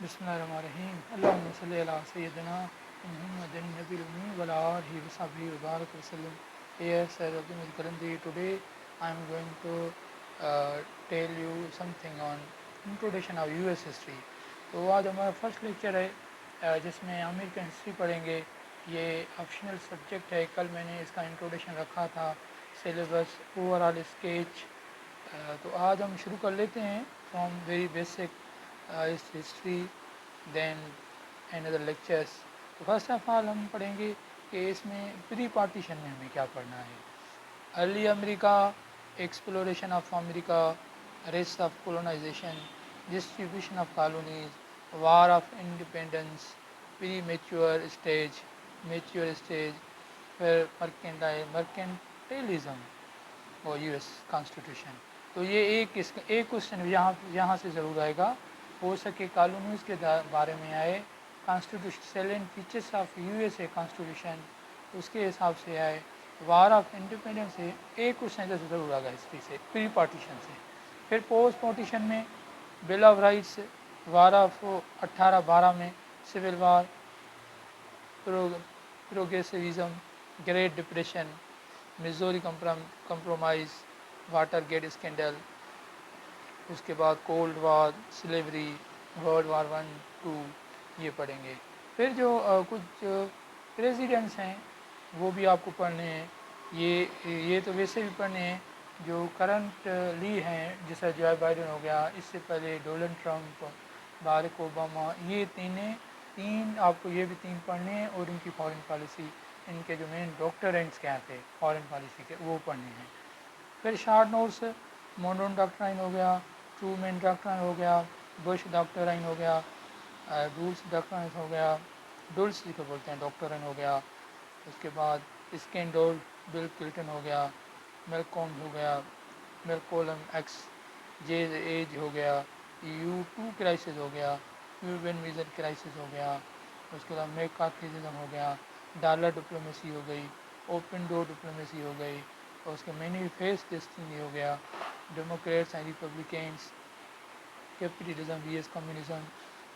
بسم اللہ الرحمن الرحیم اللہم صلی علی سیدنا محمد النبی الأمی وعلی آلہ وصحبہ وبارک وسلم. Yes, as Abdul Karandi, today I am going to tell you something on introduction of US history. تو آج ہمارا فرسٹ لیکچر ہے جس میں امریکن ہسٹری پڑھیں گے. یہ آپشنل سبجیکٹ ہے. کل میں نے اس کا انٹروڈکشن رکھا تھا, سلیبس اوور آل اسکیچ. تو آج ہم شروع کر لیتے ہیں from very basic history then and other lectures. تو فرسٹ آف آل ہم پڑھیں گے کہ اس میں پری پارٹیشن میں ہمیں کیا پڑھنا ہے. Early America, exploration of America, race of colonization, distribution of colonies, war of independence, premature stage, mature stage, پھر مرکنٹیلزم اور یو ایس کانسٹیٹیوشن. تو یہ ایک کوشچن یہاں سے ضرور آئے گا. ہو سکے کالونیز کے بارے میں آئے, constitution salient features of U S A constitution اس کے حساب سے آئے, وار آف انڈیپینڈنس سے ایک کوشچن ادھر سے ضرور آ گا ہسٹری سے, پری پارٹیشن سے. پھر پوسٹ پارٹیشن میں bill of rights, war of 1812 میں civil war, progressivism, great depression, Missouri compromise, Watergate scandal, اس کے بعد cold war, slavery, world war 1-2 یہ پڑھیں گے. پھر جو کچھ پریزیڈنٹس ہیں وہ بھی آپ کو پڑھنے ہیں. یہ تو ویسے بھی پڑھنے ہیں جو کرنٹلی ہیں, جیسا جو بائیڈن ہو گیا, اس سے پہلے ڈونلڈ ٹرمپ, بارک اوباما. یہ تین آپ کو یہ بھی تین پڑھنے ہیں, اور ان کی فارن پالیسی, ان کے جو مین ڈاکٹرینٹس کیا تھے فارن پالیسی کے, وہ پڑھنے ہیں. پھر شارٹ نوٹس, مونرو ڈاکٹرائن ہو گیا, ٹرومین ڈاکٹرائن ہو گیا, بش ڈاکٹرائن ہو گیا, ڈولس ڈاکٹرائن ہو گیا, ڈولس جی کو بولتے ہیں ڈاکٹرائن ہو گیا. اس کے بعد اسکینڈول, بل کلٹن ہو گیا, میلکوم ہو گیا, میلکولم ایکس جیز ایج ہو گیا, U2 کرائسس ہو گیا, کیوبن ویزن کرائسس ہو گیا. اس کے بعد میکارتھیزم ہو گیا, ڈالر ڈپلومیسی ہو گئی, اوپن ڈور ڈپلومیسی ہو گئی, اور اس کے مینی فیس ڈسٹنی ہو گیا, Democrats and Republicans, capitalism V S communism.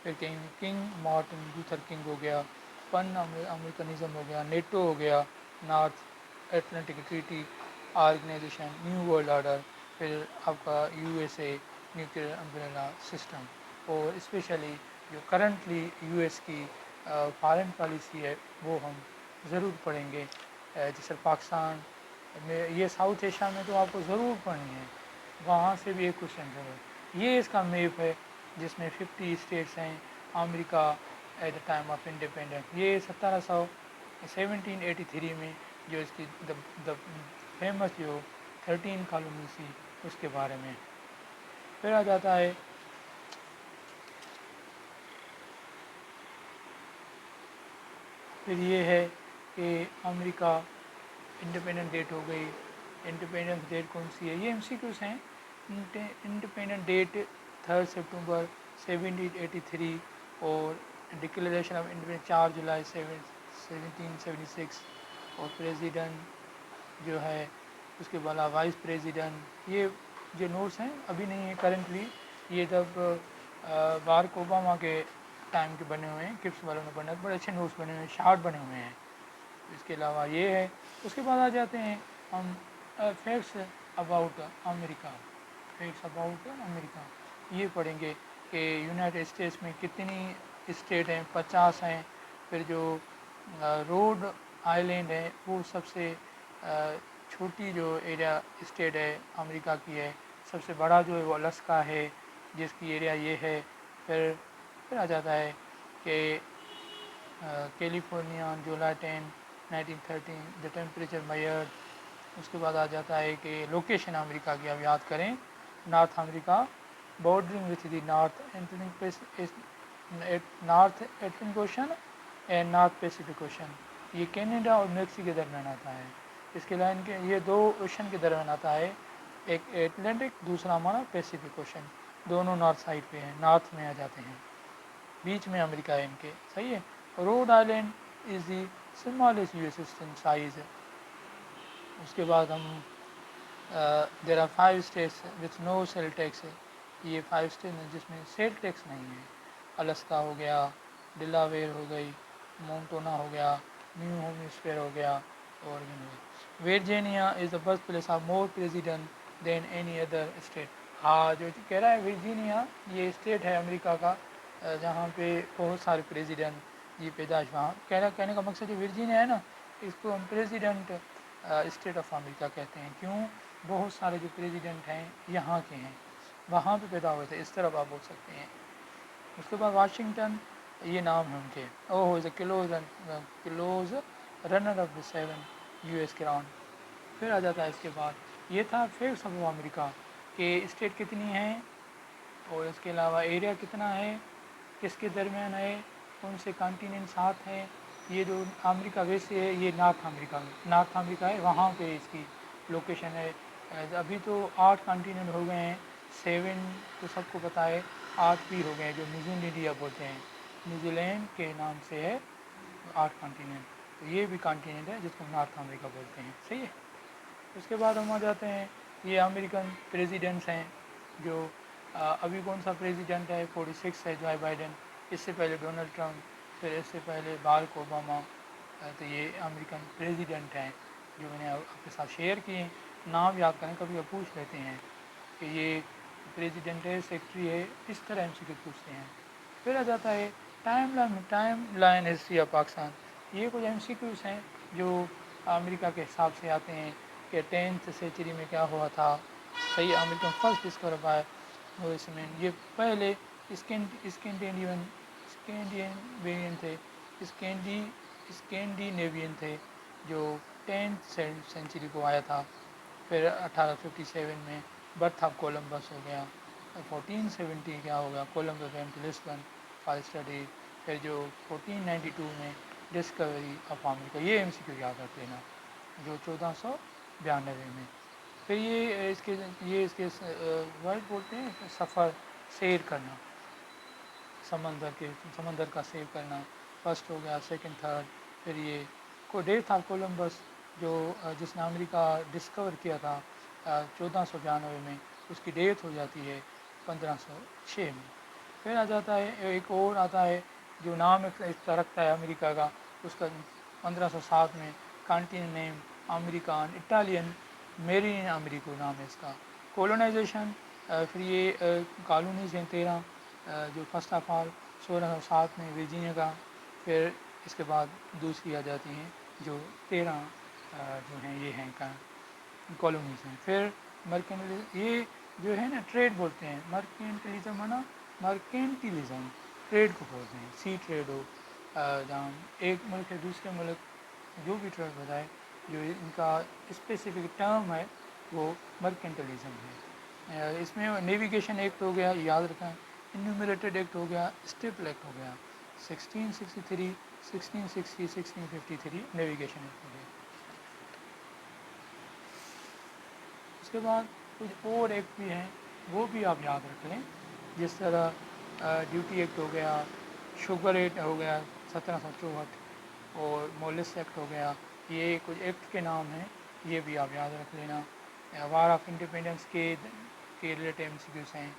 پھر کنگ مارٹن لوتھر کنگ ہو گیا, پن امریکنزم ہو گیا, نیٹو ہو گیا, North Atlantic Treaty Organization, new world order. پھر آپ کا U S A nuclear umbrella system, اور اسپیشلی جو کرنٹلی یو ایس کی فارن پالیسی ہے وہ ہم ضرور پڑھیں گے. جیسے پاکستان میں, یہ ساؤتھ ایشیا میں تو آپ کو ضرور پڑھنی ہے, وہاں سے بھی ایک کوشچن ضرور. یہ اس کا میپ ہے جس میں 50 اسٹیٹس ہیں America at the time of independence. یہ 1783 میں جو اس کی دا فیمس جو 13 کالونی تھی اس کے بارے میں. پھر آ جاتا ہے پھر یہ ہے کہ امریکہ انڈیپینڈنٹ ڈیٹ ہو گئی. انڈیپینڈنس ڈیٹ کون سی ہے, یہ ایم سی کیوز ہیں. انڈیپینڈنٹ ڈیٹ 3 سپٹمبر 1783, اور ڈکلیریشن آف انڈیپینڈنس 4 جولائی 1776, اور پریزیڈنٹ جو ہے اس کے بعد وائس پریزیڈنٹ. یہ جو نوٹس ہیں ابھی نہیں ہیں کرنٹلی, یہ جب بارک اوباما کے ٹائم کے بنے ہوئے ہیں, کپس والوں نے بنے, بڑے اچھے نوٹس بنے ہوئے ہیں, شارٹ بنے ہوئے ہیں. اس کے علاوہ یہ ہے. اس کے بعد آ جاتے ہیں ہم facts about America. Facts about America یہ پڑھیں گے کہ یونائٹڈ اسٹیٹس میں کتنی اسٹیٹ ہیں, 50 ہیں. پھر جو روڈ آئلینڈ ہے وہ سب سے چھوٹی جو ایریا اسٹیٹ ہے امریکہ کی ہے. سب سے بڑا جو ہے وہ الاسکا ہے جس کی ایریا یہ ہے. پھر آ جاتا ہے کہ کیلیفورنیا جولائی 10 1913 دا ٹیمپریچر میئرڈ. اس کے بعد آ جاتا ہے کہ لوکیشن امریکہ کی آپ یاد کریں, north America بارڈرنگ with the north Atlantic ocean and north Pacific ocean. یہ کینیڈا اور میکسی کے درمیان آتا ہے. اس کے لائن کے یہ 2 اوشن کے درمیان آتا ہے, ایک اٹلانٹک, دوسرا ہمارا پیسیفک اوشن. دونوں نارتھ سائڈ پہ ہیں, نارتھ میں آ جاتے ہیں, بیچ میں امریکہ ہے ان کے, صحیح ہے. Rhode Island is the smallest U S in size. اس کے بعد ہم there are 5 states with no sales tax. یہ 5 اسٹیٹ ہیں جس میں سیل ٹیکس نہیں ہے. الاسکا ہو گیا، ڈلاویئر ہو گئی، مونٹونا ہو گیا، نیو ہومسفیئر ہو گیا، اور Virginia is the birth place of more president than any other state. ہاں جو کہہ رہا ہے ورجینیا یہ اسٹیٹ ہے امریکہ کا جہاں پہ بہت سارے پریزیڈنٹ یہ پیدائش وہاں کہنے کا مقصد جو ورجینیا ہے نا اس کو ہم پریزیڈنٹ اسٹیٹ آف امریکہ کہتے ہیں. کیوں؟ بہت سارے جو پریزیڈنٹ ہیں یہاں کے ہیں، وہاں پہ پیدا ہوئے تھے، اس طرح آپ بول سکتے ہیں. اس کے بعد واشنگٹن یہ نام ہے ان کے، او is a close runner of the 7 US crown. پھر آ جاتا ہے اس کے بعد یہ تھا فیکٹس آف امریکہ کہ اسٹیٹ کتنی ہیں اور اس کے علاوہ ایریا کتنا ہے، کس کے درمیان ہے، کون سے کانٹیننٹ ساتھ ہیں. یہ جو امریکہ ویسے ہے یہ نارتھ امریکہ ہے، وہاں پہ اس کی لوکیشن ہے. ابھی تو 8 کانٹیننٹ ہو گئے ہیں، 7 تو سب کو پتہ ہے، 8 بھی ہو گئے ہیں جو نیوزی انڈیا بولتے ہیں، نیوزی لینڈ کے نام سے ہے 8 کانٹیننٹ. تو یہ بھی کانٹیننٹ ہے جس کو نارتھ امریکہ بولتے ہیں. صحیح ہے. اس کے بعد ہم آ جاتے ہیں یہ امریکن پریزیڈنٹس ہیں جو ابھی کون سا پریزیڈنٹ ہے 46 ہے جو بائیڈن، اس سے پہلے ڈونلڈ ٹرمپ، پھر اس سے پہلے باراک اوباما. تو یہ امریکن پریزیڈنٹ ہیں جو میں نے آپ کے ساتھ شیئر کیے ہیں. نام یاد کریں، کبھی آپ پوچھ لیتے ہیں کہ یہ پریزیڈنٹ ہے، سیکرٹری ہے، اس طرح ہم سے پوچھتے ہیں. پھر آ جاتا ہے time line history of Pakistan. یہ کچھ MCQs ہیں جو امریکہ کے حساب سے آتے ہیں کہ 10th سینچری میں کیا ہوا تھا. صحیح، American first discover by Louis man. یہ پہلے اسکینڈینیوین تھے جو 10th سینچری کو آیا تھا. پھر 1857 میں برتھ آف کولمبس ہو گیا. 1470 کیا ہو گیا، Columbus went to Lisbon for study. پھر جو 1492 میں ڈسکوری آف امریکہ. یہ MCQ یاد رکھ لینا جو 1492 میں. پھر یہ اس کے ورڈ بولتے ہیں سفر، سیر کرنا، سمندر کا سیر کرنا. فرسٹ ہو گیا، سیکنڈ، تھرڈ. پھر یہ کو ڈیتھ آف کولمبس جس نے امریکہ ڈسکور کیا تھا 1492 میں، اس کی ڈیتھ ہو جاتی ہے 1506 میں. پھر آ جاتا ہے ایک اور آتا ہے جو نام ایک رکھتا ہے امریکہ کا، اس کا 1507 میں کانٹیننٹ نیم امریکان اٹالین میرین امریکو نام ہے اس کا. کولونائزیشن، پھر یہ کالونیز ہیں 13 جو فرسٹ آف آل 1607 میں ورجینیا کا. پھر اس کے بعد دوسری آ جاتی ہیں جو 13 جو ہیں یہ ہیں کالونیز ہیں. پھر یہ جو ہے نا ٹریڈ بولتے ہیں، مرکنٹلزم ٹریڈ کو بولتے ہیں. سی ٹریڈ ہو جہاں ایک ملک ہے دوسرے ملک جو بھی ٹریڈ ہوتا ہے، جو ان کا اسپیسیفک ٹرم ہے وہ مرکنٹلزم ہے. اس میں نیویگیشن ایکٹ ہو گیا، یاد رکھیں. انیومریٹڈ ایکٹ ہو گیا، اسٹیپل ایکٹ ہو گیا. 1663، 1660، 1653 نیویگیشن ایکٹ ہو گیا. اس کے بعد کچھ اور ایکٹ بھی ہیں وہ بھی آپ یاد رکھ لیں، جس طرح ڈیوٹی ایکٹ ہو گیا، شوگر ایکٹ ہو گیا 1764، اور مولس ایکٹ ہو گیا. یہ کچھ ایکٹ کے نام ہیں، یہ بھی آپ یاد رکھ لینا. وار آف انڈیپینڈنس کے ریلیٹڈ MCQs ہیں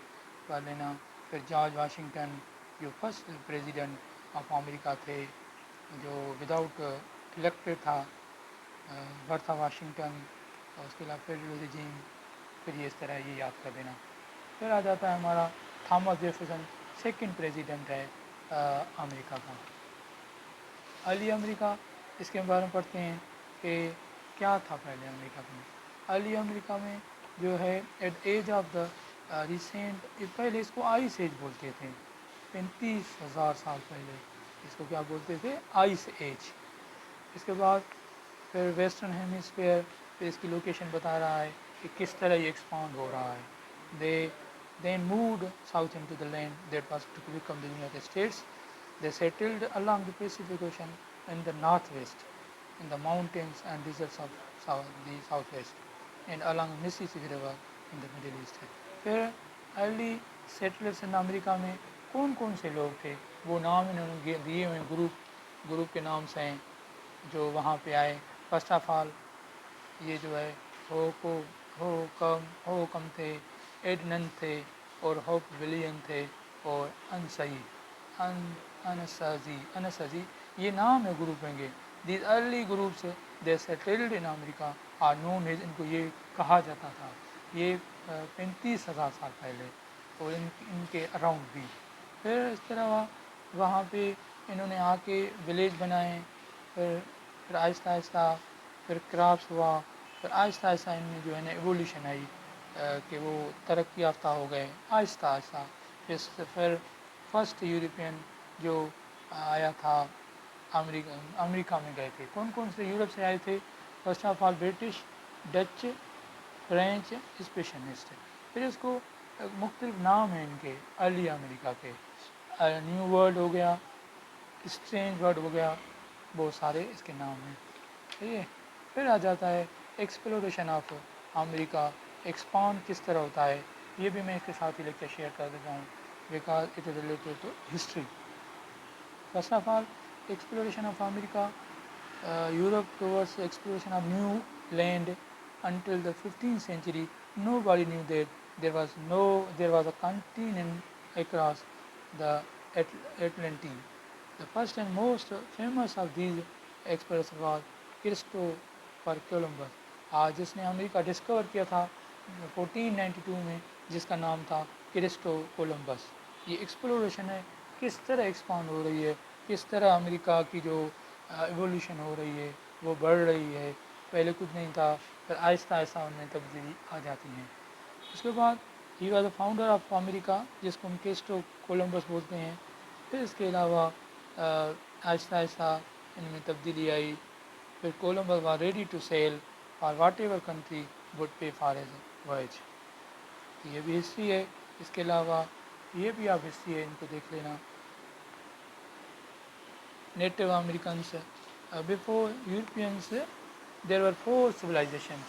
کر لینا. پھر جارج واشنگٹن جو فرسٹ پریزیڈنٹ آف امریکہ تھے جو وداؤٹ الیکٹڈ تھا، برتھا واشنگٹن. اور اس کے علاوہ فیڈرل رجیم. پھر یہ اس طرح یہ یاد کر دینا. پھر آ جاتا ہے ہمارا تھامس جیفرسن، سیکنڈ پریزیڈنٹ ہے امریکہ کا. ارلی امریکہ، اس کے بارے میں پڑھتے ہیں کہ کیا تھا پہلے امریکہ میں. ارلی امریکہ میں جو ہے at age of the recent, پہلے اس کو آئس ایج بولتے تھے، 35,000 سال پہلے اس کو کیا بولتے تھے، آئس ایج. اس کے بعد پھر ویسٹرن ہیمیسفیئر پہ اس کی لوکیشن بتا رہا ہے کہ کس طرح یہ ایکسپانڈ ہو رہا ہے. They then moved south into the land that was to become the United States. They settled along the Pacific Ocean in the northwest, in the mountains and deserts of the southwest, and along Mississippi River in the Middle East. پھر early سیٹلرس ان امریکہ میں کون کون سے لوگ تھے، وہ نام انہوں نے دیے ہوئے گروپ کے نام سے ہیں جو وہاں پہ آئے. فرسٹ آف آل یہ جو ہے ہوکم تھے، ایڈنن تھے، اور ہوپ ولین تھے، اور انسعید. انسازی یہ نام ہے گروپیں کے. These early groups they settled in America are known as, ان کو یہ کہا جاتا تھا, یہ 35,000 سال پہلے, اور ان کے اراؤنڈ بھی. پھر اس طرح وہاں پہ انہوں نے آ کے ولیج بنائے, پھر آہستہ آہستہ پھر کرافٹس ہوا, پھر آہستہ آہستہ ان میں جو ہے نا ایولیوشن آئی کہ وہ ترقی یافتہ ہو گئے آہستہ آہستہ. پھر فرسٹ یورپین جو آیا تھا امریکہ میں گئے تھے. کون کون سے یورپ سے آئے تھے؟ First of all British, Dutch, French, specialist. پھر اس کو مختلف نام ہیں ان کے ارلی امریکہ کے. نیو ورلڈ ہو گیا, اسٹرینج ورلڈ ہو گیا, بہت سارے اس کے نام ہیں. ٹھیک ہے. پھر آ جاتا ہے ایکسپلوریشن آف امریکہ, ایکسپانڈ کس طرح ہوتا ہے, یہ بھی میں اس کے ساتھ ہی لیکچر شیئر کر دیتا ہوں because it is related to history. First of all exploration of America, Europe towards exploration of new land. until the 15th century nobody knew that there was a continent across the Atlantic. The first and most famous of these explorers was Christopher Columbus, جس نے امریکہ discover کیا تھا 1492 میں, جس کا نام تھا کرسٹو Columbus. یہ ایکسپلوریشن ہے کس طرح ایکسپانڈ ہو رہی ہے, کس طرح امریکہ کی جو ایولیوشن ہو رہی ہے وہ بڑھ رہی ہے. پہلے کچھ نہیں تھا, پھر آہستہ آہستہ ان میں تبدیلی آ جاتی ہیں. اس کے بعد he was the founder of America, جس کو ہم کرسٹو کولمبس بولتے ہیں. پھر اس کے علاوہ آہستہ آہستہ ان میں تبدیلی آئی. پھر Columbus was ready to sail for whatever country would pay for his voyage. یہ بھی ہسٹری ہے. اس کے علاوہ یہ بھی آپ ہسٹری ہے, ان کو دیکھ لینا. نیٹو امریکنس بفور یورپینس دیر ور 4 سویلائزیشنس.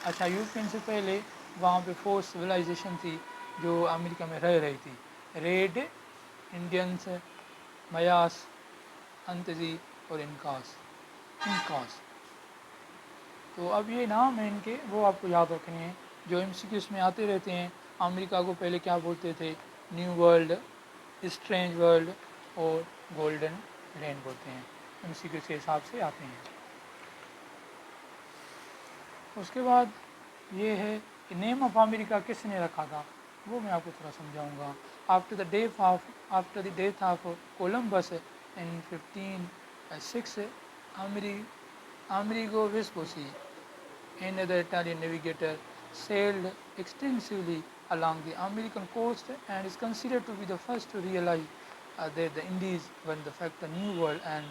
اچھا, یورپین سے پہلے وہاں پہ 4 سویلائزیشن تھی جو امریکہ میں رہ رہی تھی. ریڈ, انڈینس, میاس, انتزی اور انکاس. تو اب یہ نام ہیں ان کے, وہ آپ کو یاد رکھنے ہیں جو ایم سی کیوز میں آتے رہتے ہیں. امریکہ کو پہلے کیا بولتے تھے؟ نیو ورلڈ, اسٹرینج ورلڈ اور گولڈن لینڈ بولتے ہیں. ایم سی کیوز کے حساب سے آتے ہیں. اس کے بعد یہ ہے کہ نیم آف امریکہ کس نے رکھا تھا, وہ میں آپ کو تھوڑا سمجھاؤں گا. After the death of Columbus in 1506 Amerigo Vespucci, another Italian navigator, sailed extensively along the American coast and is considered to be the first to realize that the Indies were in fact a new world and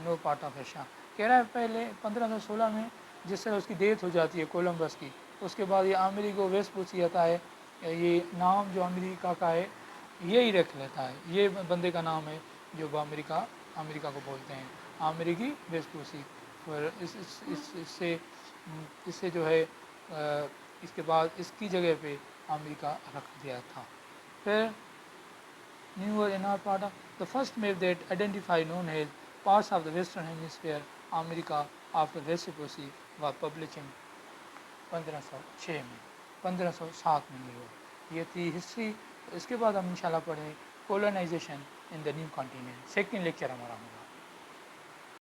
no part of Asia. کہہ رہا ہے پہلے 1516 میں جس طرح اس کی death ہو جاتی ہے کولمبس کی, اس کے بعد یہ امریگو ویسپوسی آتا ہے. یہ نام جو امریکہ کا ہے یہی رکھ لیتا ہے, یہ بندے کا نام ہے جو امریکہ کو بولتے ہیں, امریگی ویسپوسی. اس سے جو ہے اس کے بعد اس کی جگہ پہ امریکہ رکھ دیا تھا. پھر new in are part of the first map that identify known as parts of the western hemisphere America after Vespucci was publishing 1507 میں ہوا. یہ تھی ہسٹری. اس کے بعد ہم انشاءاللہ پڑھیں colonization in the new continent. Second lecture ہمارا ہوگا.